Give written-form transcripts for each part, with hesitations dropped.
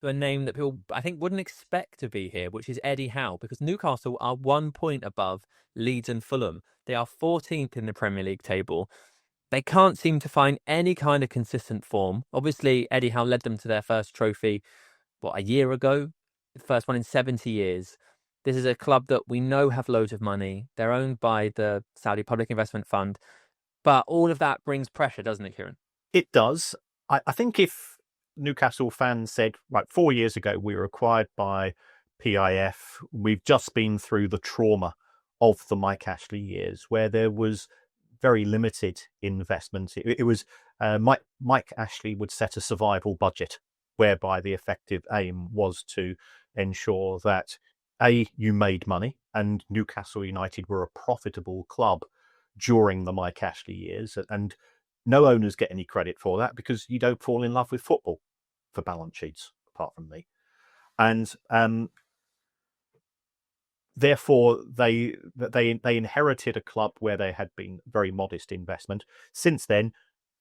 to a name that people, I think, wouldn't expect to be here, which is Eddie Howe, because Newcastle are 1 point above Leeds and Fulham. They are 14th in the Premier League table. They can't seem to find any kind of consistent form. Obviously, Eddie Howe led them to their first trophy, a year ago? The first one in 70 years. This is a club that we know have loads of money. They're owned by the Saudi Public Investment Fund. But all of that brings pressure, doesn't it, Kieran? It does. I think if Newcastle fans said, right, 4 years ago, we were acquired by PIF, we've just been through the trauma of the Mike Ashley years, where there was very limited investment. It was Mike Ashley would set a survival budget, whereby the effective aim was to ensure that you made money, and Newcastle United were a profitable club during the Mike Ashley years, and no owners get any credit for that because you don't fall in love with football for balance sheets, apart from me. And therefore, they inherited a club where there had been very modest investment. Since then,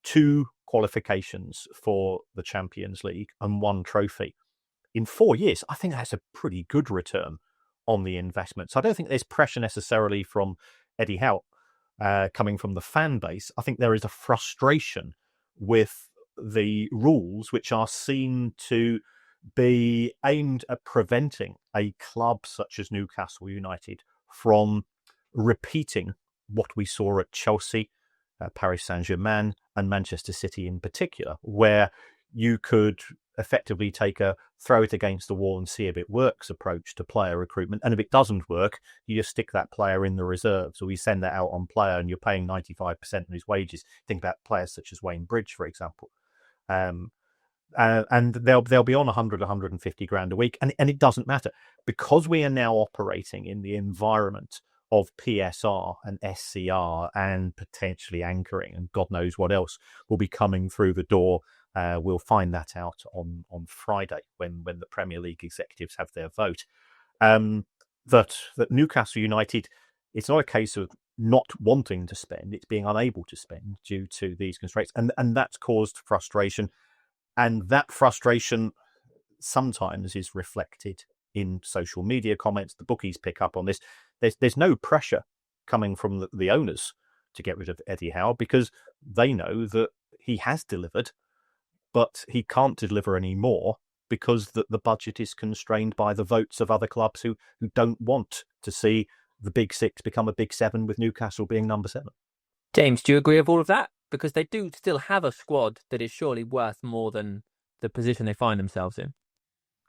2 qualifications for the Champions League and 1 trophy. In 4 years, I think that's a pretty good return on the investment. So I don't think there's pressure necessarily from Eddie Howe coming from the fan base. I think there is a frustration with the rules, which are seen to be aimed at preventing a club such as Newcastle United from repeating what we saw at Chelsea, Paris Saint-Germain, and Manchester City in particular, where you could effectively take a throw it against the wall and see if it works approach to player recruitment. And if it doesn't work, you just stick that player in the reserves, or you send that out on player and you're paying 95% of his wages. Think about players such as Wayne Bridge, for example. And they'll be on 100, 150 grand a week. And it doesn't matter, because we are now operating in the environment of PSR and SCR and potentially anchoring, and God knows what else will be coming through the door. We'll find that out on Friday when the Premier League executives have their vote. That Newcastle United, it's not a case of not wanting to spend, it's being unable to spend due to these constraints. And that's caused frustration. And that frustration sometimes is reflected in social media comments. The bookies pick up on this. There's no pressure coming from the owners to get rid of Eddie Howe, because they know that he has delivered, but he can't deliver any more because the budget is constrained by the votes of other clubs who don't want to see the Big Six become a Big Seven, with Newcastle being number 7. James, do you agree with all of that? Because they do still have a squad that is surely worth more than the position they find themselves in.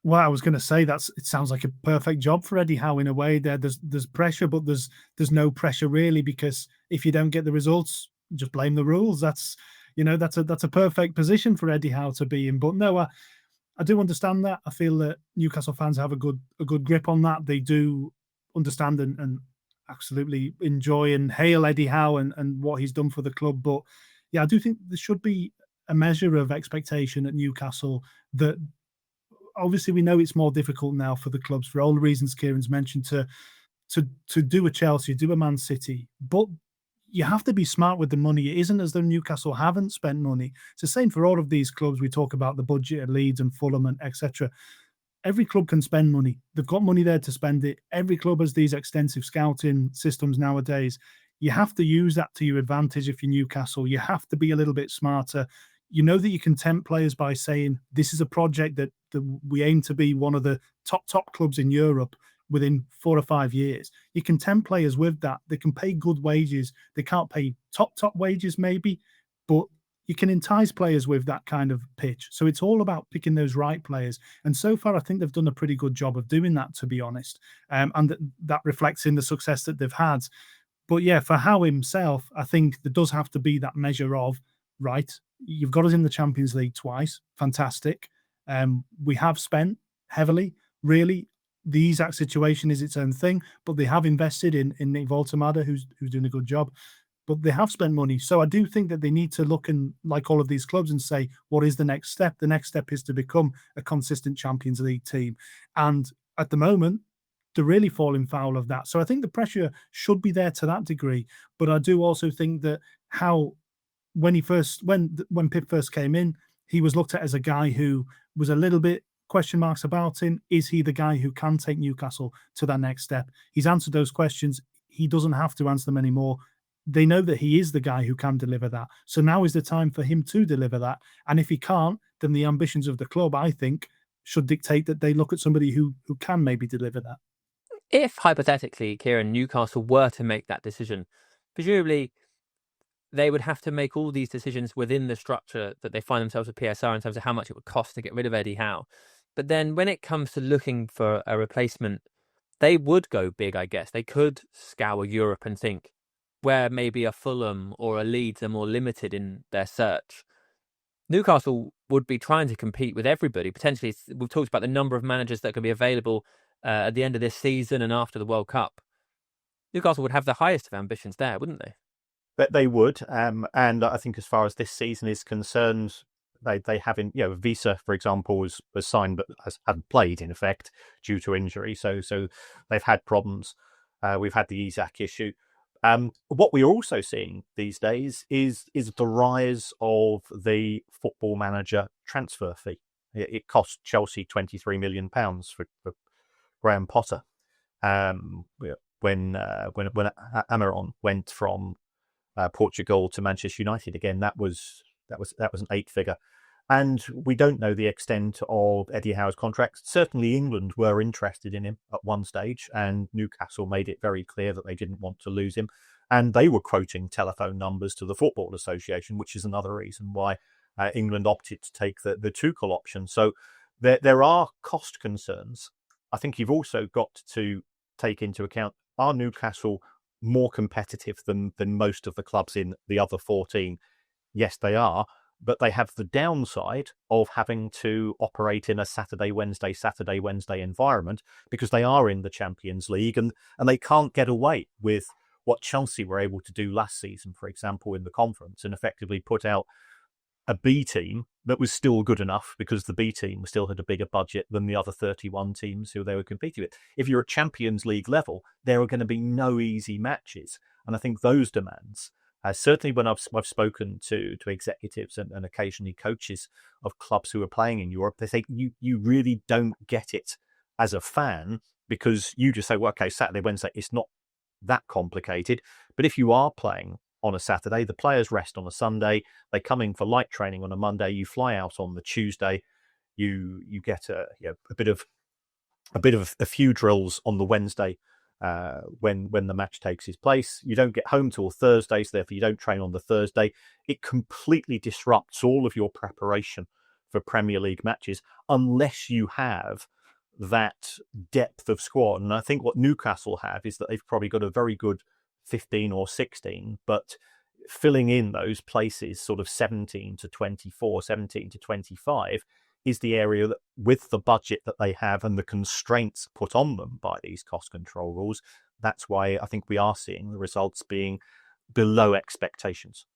Well, I was going to say it sounds like a perfect job for Eddie Howe in a way. There's pressure, but there's no pressure really, because if you don't get the results, just blame the rules. That's a perfect position for Eddie Howe to be in. But no, I do understand that. I feel that Newcastle fans have a good grip on that. They do understand and absolutely enjoy and hail Eddie Howe and what he's done for the club. But yeah, I do think there should be a measure of expectation at Newcastle. That obviously we know it's more difficult now for the clubs, for all the reasons Kieran's mentioned, to do a Chelsea, do a Man City, but you have to be smart with the money. It isn't as though Newcastle haven't spent money. It's the same for all of these clubs. We talk about the budget at Leeds and Fulham and etc. Every club can spend money. They've got money there to spend it. Every club has these extensive scouting systems nowadays. You have to use that to your advantage if you're Newcastle. You have to be a little bit smarter. You know that you can tempt players by saying, this is a project that we aim to be one of the top clubs in Europe within 4 or 5 years. You can tempt players with that. They can pay good wages. They can't pay top wages maybe, but you can entice players with that kind of pitch. So it's all about picking those right players. And so far, I think they've done a pretty good job of doing that, to be honest. And that reflects in the success that they've had. But yeah, for Howe himself, I think there does have to be that measure of, right, you've got us in the Champions League twice. Fantastic. We have spent heavily, really. The Isak situation is its own thing, but they have invested in Nick Voltemada, who's doing a good job. But they have spent money. So I do think that they need to look and, like all of these clubs, and say, what is the next step? The next step is to become a consistent Champions League team. And at the moment, they're really falling foul of that. So I think the pressure should be there to that degree. But I do also think that when Pip first came in, he was looked at as a guy who was a little bit question marks about him. Is he the guy who can take Newcastle to that next step? He's answered those questions. He doesn't have to answer them anymore. They know that he is the guy who can deliver that. So now is the time for him to deliver that. And if he can't, then the ambitions of the club, I think, should dictate that they look at somebody who can maybe deliver that. If, hypothetically, Kieran, Newcastle were to make that decision, presumably they would have to make all these decisions within the structure that they find themselves with PSR in terms of how much it would cost to get rid of Eddie Howe. But then when it comes to looking for a replacement, they would go big, I guess. They could scour Europe and think where maybe a Fulham or a Leeds are more limited in their search. Newcastle would be trying to compete with everybody. Potentially, we've talked about the number of managers that could be available at the end of this season and after the World Cup. Newcastle would have the highest of ambitions there, wouldn't they? But they would, and I think as far as this season is concerned, they haven't. Visa, for example, was signed but hadn't played in effect due to injury. So they've had problems. We've had the Isak issue. What we're also seeing these days is the rise of the Football Manager transfer fee. It cost Chelsea £23 million for Graham Potter when Amaron went from Portugal to Manchester United. Again, that was an 8-figure. And we don't know the extent of Eddie Howe's contract. Certainly England were interested in him at one stage, and Newcastle made it very clear that they didn't want to lose him. And they were quoting telephone numbers to the Football Association, which is another reason why England opted to take the Tuchel option. So there are cost concerns. I think you've also got to take into account, are Newcastle more competitive than most of the clubs in the other 14? Yes, they are. But they have the downside of having to operate in a Saturday, Wednesday environment because they are in the Champions League and they can't get away with what Chelsea were able to do last season, for example, in the conference, and effectively put out a B team that was still good enough because the B team still had a bigger budget than the other 31 teams who they were competing with. If you're at Champions League level, there are going to be no easy matches. And I think those demands, certainly when I've spoken to executives and occasionally coaches of clubs who are playing in Europe, they say you really don't get it as a fan because you just say, well, okay, Saturday, Wednesday, it's not that complicated. But if you are playing on a Saturday, the players rest on a Sunday, they come in for light training on a Monday, you fly out on the Tuesday, you get a few drills on the Wednesday. When the match takes its place, you don't get home till Thursday, so therefore you don't train on the Thursday. It completely disrupts all of your preparation for Premier League matches unless you have that depth of squad. And I think what Newcastle have is that they've probably got a very good 15 or 16, but filling in those places, sort of 17 to 24, 17 to 25, is the area that, with the budget that they have and the constraints put on them by these cost control rules, that's why I think we are seeing the results being below expectations.